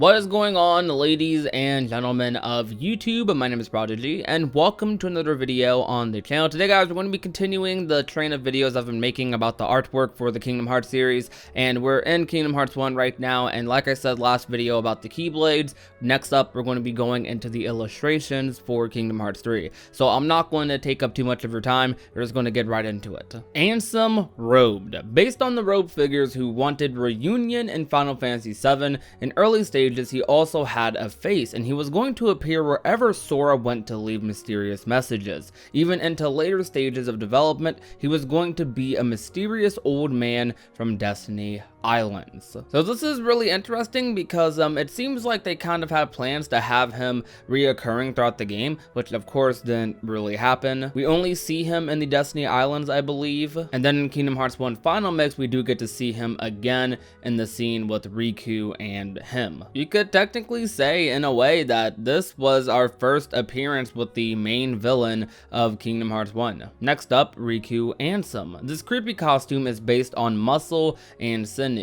What is going on, ladies and gentlemen of YouTube? My name is Prodigy, and welcome to another video on the channel. Today, guys, we're going to be continuing the train of videos I've been making about the artwork for the Kingdom Hearts series, and we're in Kingdom Hearts 1 right now, and like I said last video about the Keyblades, next up, we're going to be going into the illustrations for Kingdom Hearts 3. So I'm not going to take up too much of your time, we're just going to get right into it. Ansem robed. Based on the robe figures who wanted reunion in Final Fantasy VII, in early stages, he also had a face, and he was going to appear wherever Sora went to leave mysterious messages. Even into later stages of development, he was going to be a mysterious old man from Destiny Islands. So this is really interesting because it seems like they kind of had plans to have him reoccurring throughout the game, which of course didn't really happen. We only see him in the Destiny Islands, I believe, and then in Kingdom Hearts 1 Final Mix we do get to see him again in the scene with Riku and him. You could technically say in a way that this was our first appearance with the main villain of Kingdom Hearts 1. Next up, Riku Ansem. This creepy costume is based on muscle and sinew.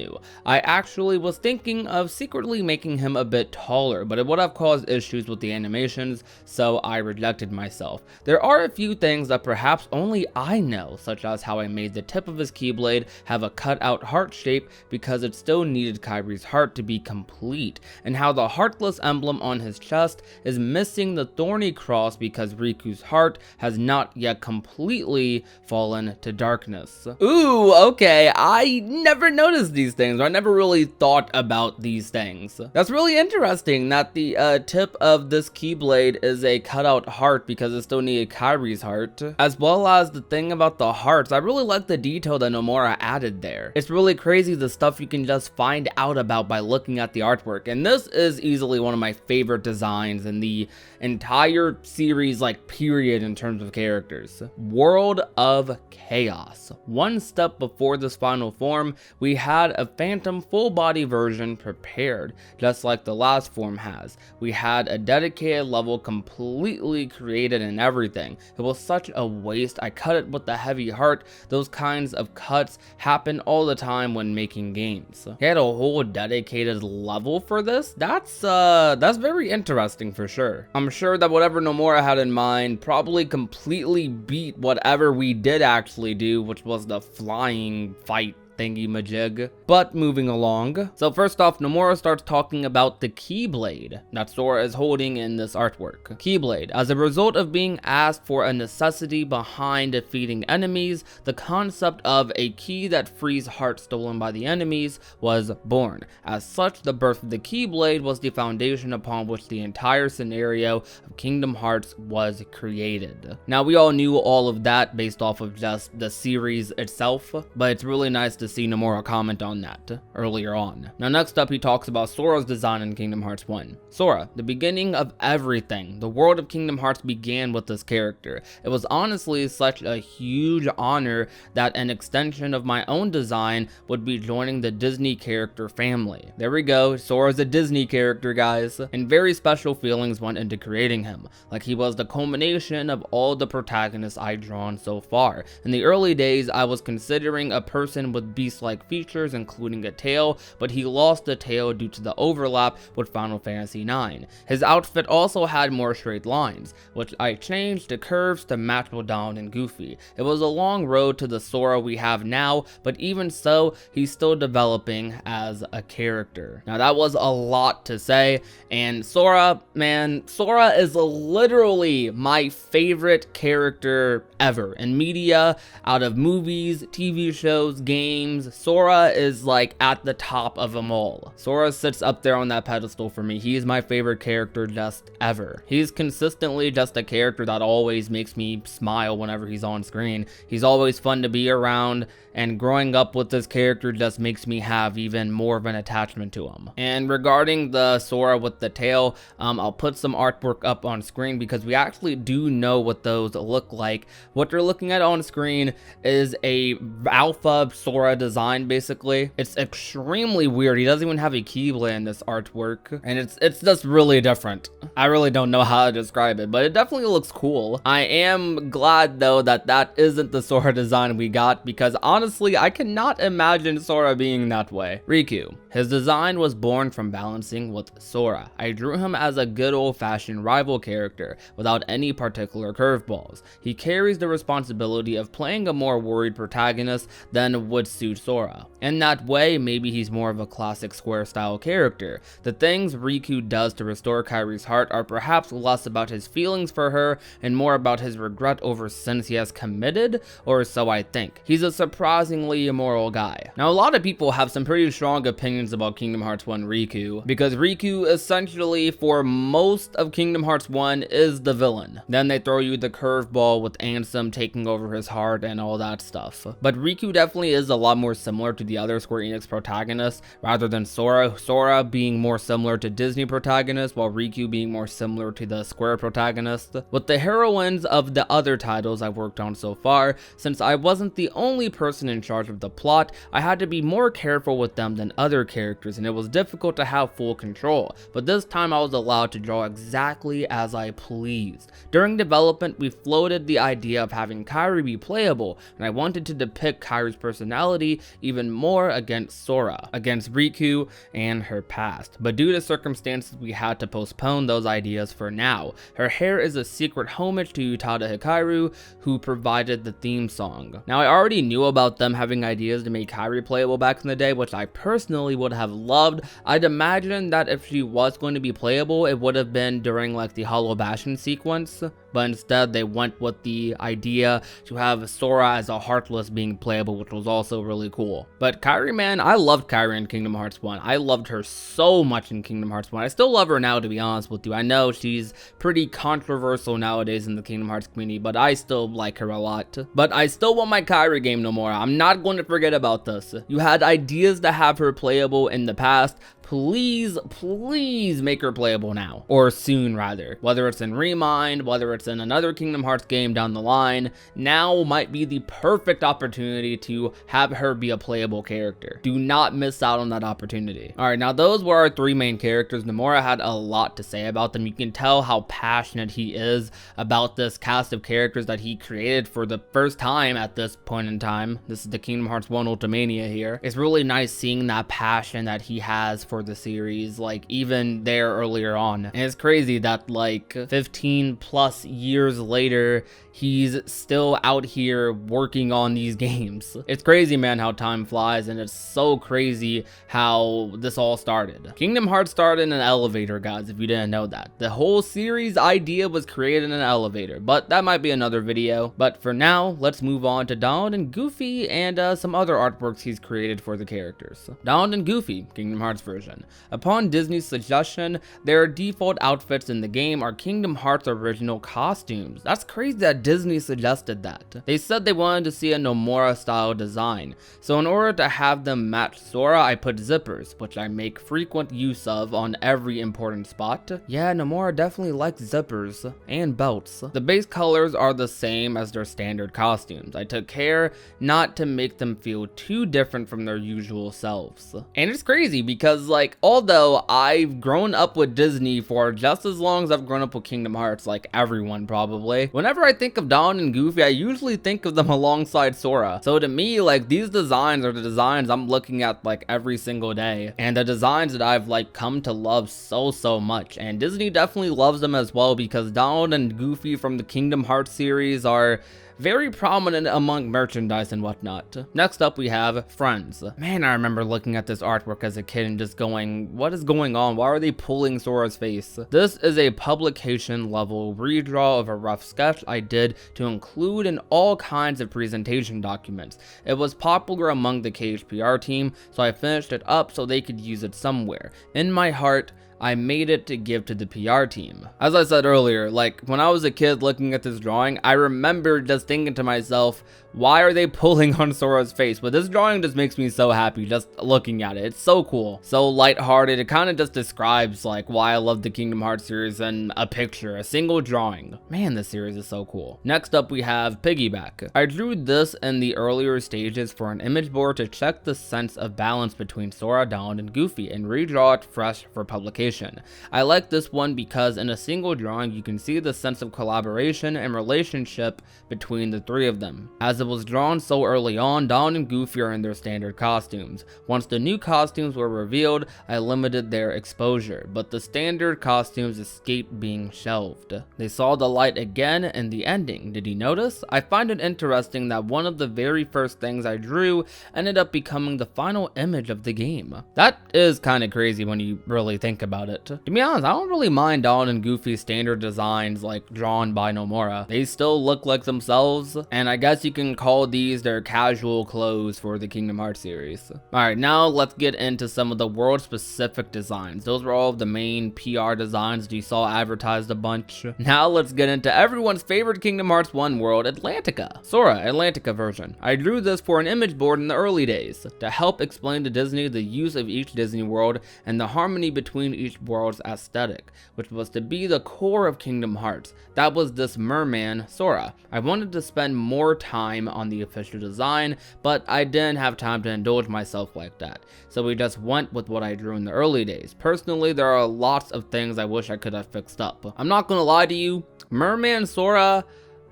I actually was thinking of secretly making him a bit taller, but it would have caused issues with the animations, so I rejected myself. There are a few things that perhaps only I know, such as how I made the tip of his Keyblade have a cut-out heart shape because it still needed Kairi's heart to be complete, and how the Heartless emblem on his chest is missing the thorny cross because Riku's heart has not yet completely fallen to darkness. Ooh, okay, I never noticed these things, or I never really thought about these things. That's really interesting that the tip of this Keyblade is a cutout heart because it still needed Kairi's heart, as well as the thing about the hearts. I really like the detail that Nomura added there. It's really crazy the stuff you can just find out about by looking at the artwork, and this is easily one of my favorite designs in the entire series, like period, in terms of characters. World of Chaos. One step before this final form, we had a phantom full body version prepared, just like the last form has. We had a dedicated level completely created and everything. It was such a waste. I cut it with a heavy heart. Those kinds of cuts happen all the time when making games. He had a whole dedicated level for this. That's very interesting for sure. I'm sure that whatever Nomura had in mind probably completely beat whatever we did actually do, which was the flying fight thingy-majig. But moving along. So first off, Nomura starts talking about the Keyblade that Sora is holding in this artwork. Keyblade. As a result of being asked for a necessity behind defeating enemies, the concept of a key that frees hearts stolen by the enemies was born. As such, the birth of the Keyblade was the foundation upon which the entire scenario of Kingdom Hearts was created. Now, we all knew all of that based off of just the series itself, but it's really nice to see Nomura comment on that earlier on. Now next up, he talks about Sora's design in Kingdom Hearts 1. Sora, the beginning of everything. The world of Kingdom Hearts began with this character. It was honestly such a huge honor that an extension of my own design would be joining the Disney character family. There we go, Sora's a Disney character, guys. And very special feelings went into creating him, like he was the culmination of all the protagonists I'd drawn so far. In the early days, I was considering a person with beast-like features, including a tail, but he lost the tail due to the overlap with Final Fantasy IX. His outfit also had more straight lines, which I changed to curves to match with Donald and Goofy. It was a long road to the Sora we have now, but even so, he's still developing as a character. Now that was a lot to say, and Sora, man, Sora is literally my favorite character ever in media, out of movies, TV shows, games. Sora is like at the top of them all. Sora sits up there on that pedestal for me. He is my favorite character just ever. He's consistently just a character that always makes me smile whenever he's on screen. He's always fun to be around, and growing up with this character just makes me have even more of an attachment to him. And regarding the Sora with the tail, I'll put some artwork up on screen because we actually do know what those look like. What you're looking at on screen is a alpha Sora Sora design, basically. It's extremely weird. He doesn't even have a Keyblade in this artwork, and it's just really different. I really don't know how to describe it, but it definitely looks cool. I am glad, though, that that isn't the Sora design we got, because honestly, I cannot imagine Sora being that way. Riku. His design was born from balancing with Sora. I drew him as a good old-fashioned rival character, without any particular curveballs. He carries the responsibility of playing a more worried protagonist than would suit Sora. In that way, maybe he's more of a classic Square-style character. The things Riku does to restore Kairi's heart are perhaps less about his feelings for her and more about his regret over sins he has committed, or so I think. He's a surprisingly immoral guy. Now, a lot of people have some pretty strong opinions about Kingdom Hearts 1 Riku, because Riku essentially, for most of Kingdom Hearts 1, is the villain. Then they throw you the curveball with Ansem taking over his heart and all that stuff. But Riku definitely is a lot more similar to the other Square Enix protagonists, rather than Sora. Sora being more similar to Disney protagonists, while Riku being more similar to the Square protagonist. With the heroines of the other titles I've worked on so far, since I wasn't the only person in charge of the plot, I had to be more careful with them than other characters, and it was difficult to have full control. But this time I was allowed to draw exactly as I pleased. During development, we floated the idea of having Kairi be playable, and I wanted to depict Kairi's personality even more against Sora, against Riku, and her past. But due to circumstances, we had to postpone those ideas for now. Her hair is a secret homage to Utada Hikaru, who provided the theme song. Now, I already knew about them having ideas to make Kairi playable back in the day, which I personally would have loved. I'd imagine that if she was going to be playable, it would have been during like the Hollow Bastion sequence, but instead they went with the idea to have Sora as a Heartless being playable, which was also really cool. But Kairi, man, I loved Kairi in Kingdom Hearts 1. I loved her so much in Kingdom Hearts 1. I still love her now, to be honest with you. I know she's pretty controversial nowadays in the Kingdom Hearts community, but I still like her a lot. But I still want my Kairi game no more. I'm not going to forget about this. You had ideas to have her playable in the past. Please, please make her playable now, or soon rather. Whether it's in Remind, whether it's in another Kingdom Hearts game down the line, now might be the perfect opportunity to have her be a playable character. Do not miss out on that opportunity. Alright, now those were our three main characters. Nomura had a lot to say about them. You can tell how passionate he is about this cast of characters that he created for the first time at this point in time. This is the Kingdom Hearts 1 Ultimania here. It's really nice seeing that passion that he has for the series, like even there earlier on. And it's crazy that like 15 plus years later, he's still out here working on these games. It's crazy, man, how time flies, and it's so crazy how this all started. Kingdom Hearts started in an elevator, guys, if you didn't know that. The whole series idea was created in an elevator, but that might be another video. But for now, let's move on to Donald and Goofy and some other artworks he's created for the characters. Donald and Goofy, Kingdom Hearts version. Upon Disney's suggestion, their default outfits in the game are Kingdom Hearts original costumes. That's crazy that Disney suggested that. They said they wanted to see a Nomura style design, so in order to have them match Sora, I put zippers, which I make frequent use of on every important spot. Yeah, Nomura definitely likes zippers and belts. The base colors are the same as their standard costumes. I took care not to make them feel too different from their usual selves. And it's crazy because, like, although I've grown up with Disney for just as long as I've grown up with Kingdom Hearts, like everyone probably, whenever I think of Donald and Goofy, I usually think of them alongside Sora. So to me, like, these designs are the designs I'm looking at like every single day, and the designs that I've like come to love so much. And Disney definitely loves them as well, because Donald and Goofy from the Kingdom Hearts series are very prominent among merchandise and whatnot. Next up, we have Friends. Man, I remember looking at this artwork as a kid and just going, what is going on? Why are they pulling Sora's face? This is a publication level redraw of a rough sketch I did to include in all kinds of presentation documents. It was popular among the KHPR team, so I finished it up so they could use it somewhere. In my heart, I made it to give to the PR team. As I said earlier, like when I was a kid looking at this drawing, I remember just thinking to myself, why are they pulling on Sora's face? But this drawing just makes me so happy just looking at it. It's so cool, so lighthearted. It kind of just describes like why I love the Kingdom Hearts series in a picture, a single drawing. Man, this series is so cool. Next up, we have Piggyback. I drew this in the earlier stages for an image board to check the sense of balance between Sora, Donald, and Goofy and redraw it fresh for publication. I like this one because in a single drawing, you can see the sense of collaboration and relationship between the three of them. As it was drawn so early on, Donald and Goofy are in their standard costumes. Once the new costumes were revealed, I limited their exposure, but the standard costumes escaped being shelved. They saw the light again in the ending. Did you notice? I find it interesting that one of the very first things I drew ended up becoming the final image of the game. That is kind of crazy when you really think about it. To be honest, I don't really mind Donald and Goofy's standard designs like drawn by Nomura. They still look like themselves, and I guess you can call these their casual clothes for the Kingdom Hearts series. Alright, now let's get into some of the world specific designs. Those were all of the main PR designs that you saw advertised a bunch. Now let's get into everyone's favorite Kingdom Hearts 1 world, Atlantica. Sora, Atlantica version. I drew this for an image board in the early days to help explain to Disney the use of each Disney world and the harmony between each world's aesthetic, which was to be the core of Kingdom Hearts. That was this merman, Sora. I wanted to spend more time on the official design, but I didn't have time to indulge myself like that, so we just went with what I drew in the early days. Personally, there are lots of things I wish I could have fixed up. I'm not gonna lie to you, Merman Sora,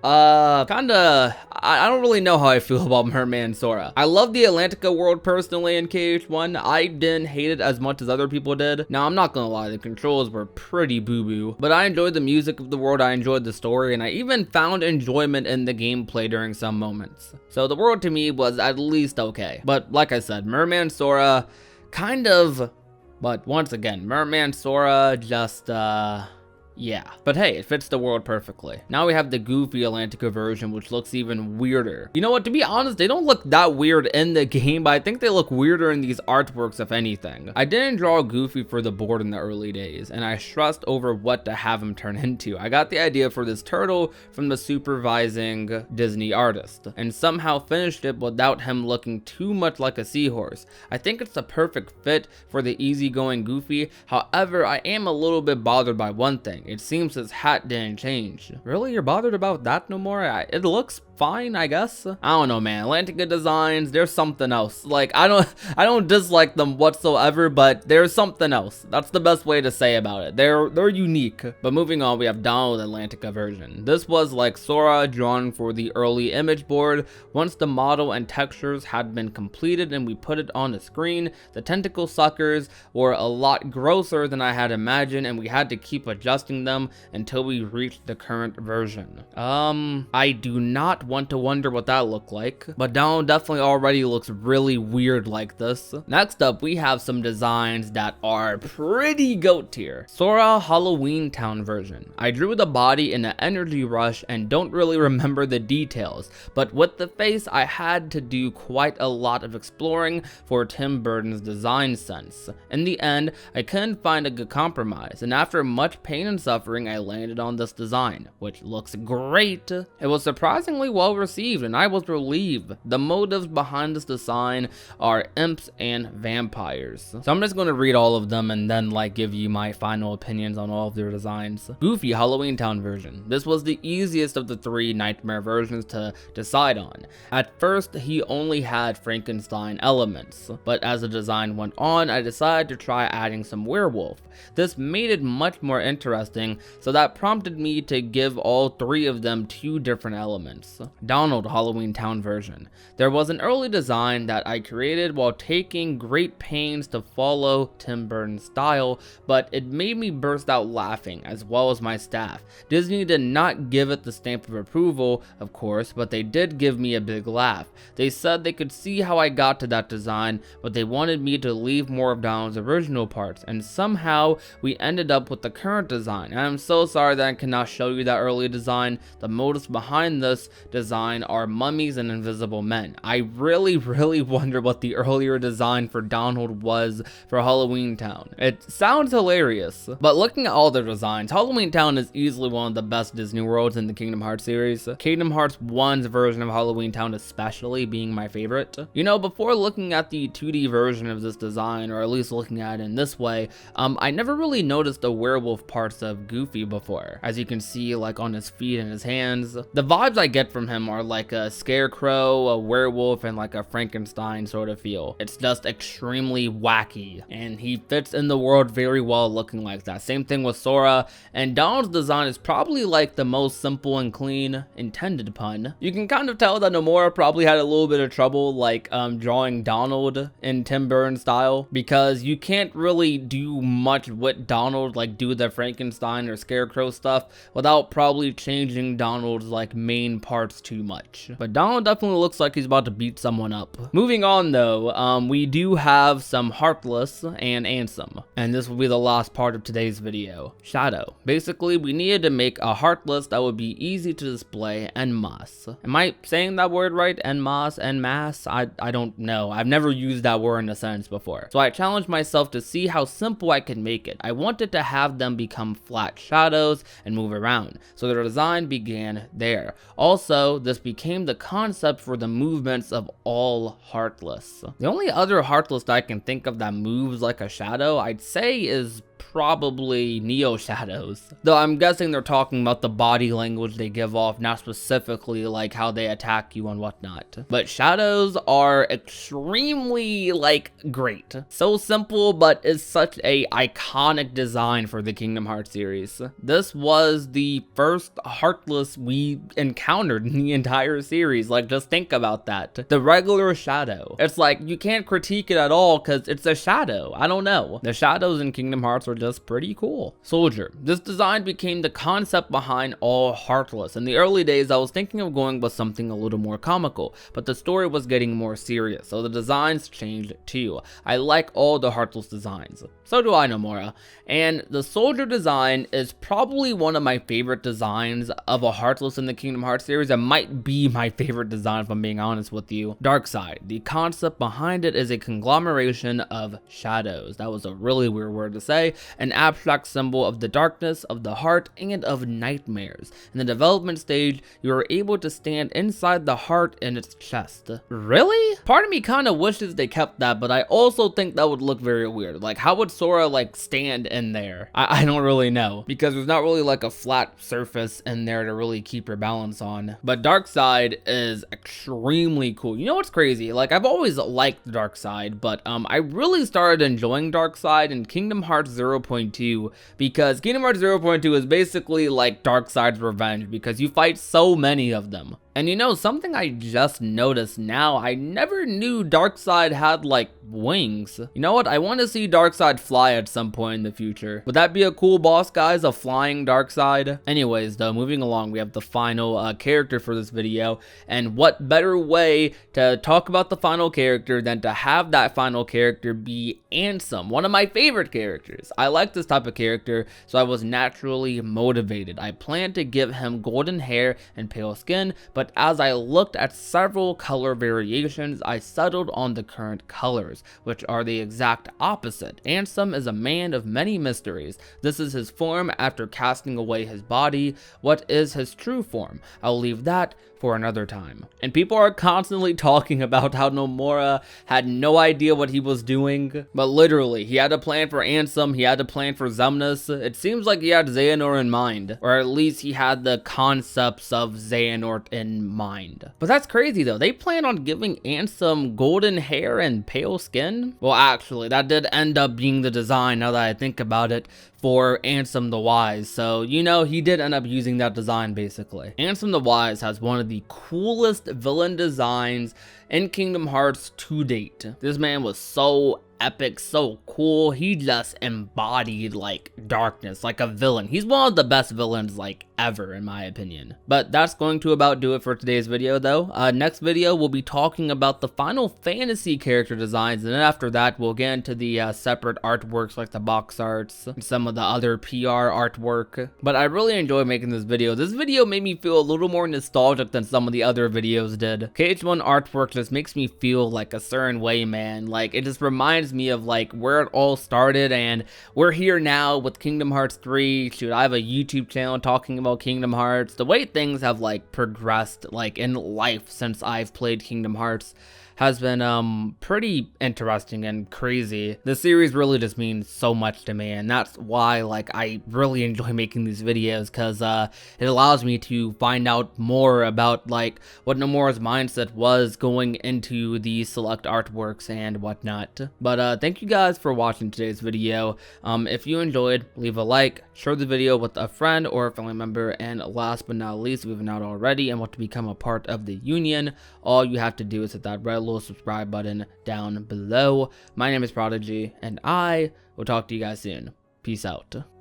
I don't really know how I feel about Merman Sora. I love the Atlantica world personally in KH1. I didn't hate it as much as other people did. Now, I'm not gonna lie, the controls were pretty boo-boo, but I enjoyed the music of the world, I enjoyed the story, and I even found enjoyment in the gameplay during some moments. So the world to me was at least okay. But like I said, Merman Sora, kind of, but once again, Merman Sora just, yeah, but hey, it fits the world perfectly. Now we have the Goofy Atlantica version, which looks even weirder. You know what, to be honest, they don't look that weird in the game, but I think they look weirder in these artworks if anything. I didn't draw Goofy for the board in the early days, and I stressed over what to have him turn into. I got the idea for this turtle from the supervising Disney artist, and somehow finished it without him looking too much like a seahorse. I think it's the perfect fit for the easygoing Goofy. However, I am a little bit bothered by one thing. It seems his hat didn't change. Really? You're bothered about that no more? It looks fine, I guess. I don't know, man. Atlantica designs, there's something else. Like, I don't dislike them whatsoever, but there's something else. That's the best way to say about it. They're unique. But moving on, we have Donald Atlantica version. This was like Sora drawn for the early image board. Once the model and textures had been completed and we put it on the screen, the tentacle suckers were a lot grosser than I had imagined, and we had to keep adjusting them until we reached the current version. I do not want to wonder what that looked like, but Donald definitely already looks really weird like this. Next up, we have some designs that are pretty goat tier. Sora Halloweentown version. I drew the body in an energy rush and don't really remember the details, but with the face, I had to do quite a lot of exploring for Tim Burton's design sense. In the end, I couldn't find a good compromise, and after much pain and suffering, I landed on this design, which looks great. It was surprisingly well received, and I was relieved. The motives behind this design are imps and vampires. So I'm just going to read all of them and then like give you my final opinions on all of their designs. Goofy Halloweentown version. This was the easiest of the three Nightmare versions to decide on. At first, he only had Frankenstein elements, but as the design went on, I decided to try adding some werewolf. This made it much more interesting, so that prompted me to give all three of them two different elements. Donald Halloweentown version. There was an early design that I created while taking great pains to follow Tim Burton's style, but it made me burst out laughing, as well as my staff. Disney did not give it the stamp of approval, of course, but they did give me a big laugh. They said they could see how I got to that design, but they wanted me to leave more of Donald's original parts, and somehow we ended up with the current design. And I'm so sorry that I cannot show you that early design. The motives behind this design are mummies and invisible men. I really wonder what the earlier design for Donald was for Halloweentown. It sounds hilarious, but looking at all their designs, Halloweentown is easily one of the best Disney worlds in the Kingdom Hearts series. Kingdom Hearts 1's version of Halloweentown especially being my favorite. You know, before looking at the 2D version of this design, or at least looking at it in this way, I never really noticed the werewolf parts of Goofy before. As you can see, like on his feet and his hands, the vibes I get from him are like a scarecrow, a werewolf, and like a Frankenstein sort of feel. It's just extremely wacky, and he fits in the world very well looking like that. Same thing with Sora, and Donald's design is probably like the most simple and clean, intended pun. You can kind of tell that Nomura probably had a little bit of trouble like drawing Donald in Tim Burton style, because you can't really do much with Donald, like do the Frankenstein or Scarecrow stuff, without probably changing Donald's like main parts too much. But Donald definitely looks like he's about to beat someone up. Moving on though, we do have some Heartless and Ansem, and this will be the last part of today's video. Shadow. Basically, we needed to make a Heartless that would be easy to display en masse. Am I saying that word right? En masse? En masse? I don't know. I've never used that word in a sentence before. So I challenged myself to see how simple I could make it. I wanted to have them become flat shadows and move around. So the design began there. Also, this became the concept for the movements of all Heartless. The only other Heartless that I can think of that moves like a shadow, I'd say, is probably Neo Shadows, though I'm guessing they're talking about the body language they give off, not specifically like how they attack you and whatnot. But Shadows are extremely like great. So simple, but is such a iconic design for the Kingdom Hearts series. This was the first Heartless we encountered in the entire series. Like, just think about that. The regular Shadow. It's like you can't critique it at all because it's a shadow. I don't know. The shadows in Kingdom Hearts are just pretty cool. Soldier. This design became the concept behind all Heartless. In the early days, I was thinking of going with something a little more comical, but the story was getting more serious, so the designs changed too. I like all the Heartless designs. So do I, Nomura. And the Soldier design is probably one of my favorite designs of a Heartless in the Kingdom Hearts series. It might be my favorite design if I'm being honest with you. Darkside. The concept behind it is a conglomeration of shadows. That was a really weird word to say. An abstract symbol of the darkness, of the heart, and of nightmares. In the development stage, you are able to stand inside the heart in its chest. Really? Part of me kind of wishes they kept that, but I also think that would look very weird. Like, how would Sora like stand in there? I don't really know, because there's not really like a flat surface in there to really keep your balance on. But Darkside is extremely cool. You know what's crazy? Like, I've always liked Darkside, but I really started enjoying Darkside in Kingdom Hearts 0.2, because Kingdom Hearts 0.2 is basically like Darkside's revenge, because you fight so many of them. And you know, something I just noticed now, I never knew Darkside had like wings. You know what? I want to see Darkside fly at some point in the future. Would that be a cool boss, guys? A flying Darkside? Anyways, though, moving along, we have the final character for this video. And what better way to talk about the final character than to have that final character be Ansem, one of my favorite characters. I like this type of character, so I was naturally motivated. I planned to give him golden hair and pale skin, but as I looked at several color variations, I settled on the current colors, which are the exact opposite. Ansem is a man of many mysteries. This is his form after casting away his body. What is his true form? I'll leave that for another time. And people are constantly talking about how Nomura had no idea what he was doing, but literally, he had a plan for Ansem, he had a plan for Xemnas. It seems like he had Xehanort in mind, or at least he had the concepts of Xehanort in mind. But that's crazy though, they plan on giving Ansem golden hair and pale skin? Well, actually, that did end up being the design, now that I think about it, for Ansem the Wise. So, you know, he did end up using that design basically. Ansem the Wise has one of the coolest villain designs in Kingdom Hearts to date. This man was so epic, so cool. He just embodied like darkness, like a villain. He's one of the best villains like ever in my opinion. But that's going to about do it for today's video though. Next video we'll be talking about the Final Fantasy character designs, and then after that we'll get into the separate artworks like the box arts and some of the other PR artwork. But I really enjoy making this video. This video made me feel a little more nostalgic than some of the other videos did. KH1 artwork just makes me feel like a certain way, man. Like it just reminds me of like where it all started, and we're here now with Kingdom Hearts 3. Shoot, I have a YouTube channel talking about Kingdom Hearts. The way things have like progressed like in life since I've played Kingdom Hearts has been pretty interesting and crazy. The series really just means so much to me, and that's why like I really enjoy making these videos, because it allows me to find out more about like what Nomura's mindset was going into the select artworks and whatnot. But thank you guys for watching today's video. If you enjoyed, leave a like, share the video with a friend or a family member, and last but not least, if you've not already and want to become a part of the union, all you have to do is hit that red little subscribe button down below. My name is Prodigy, and I will talk to you guys soon. Peace out.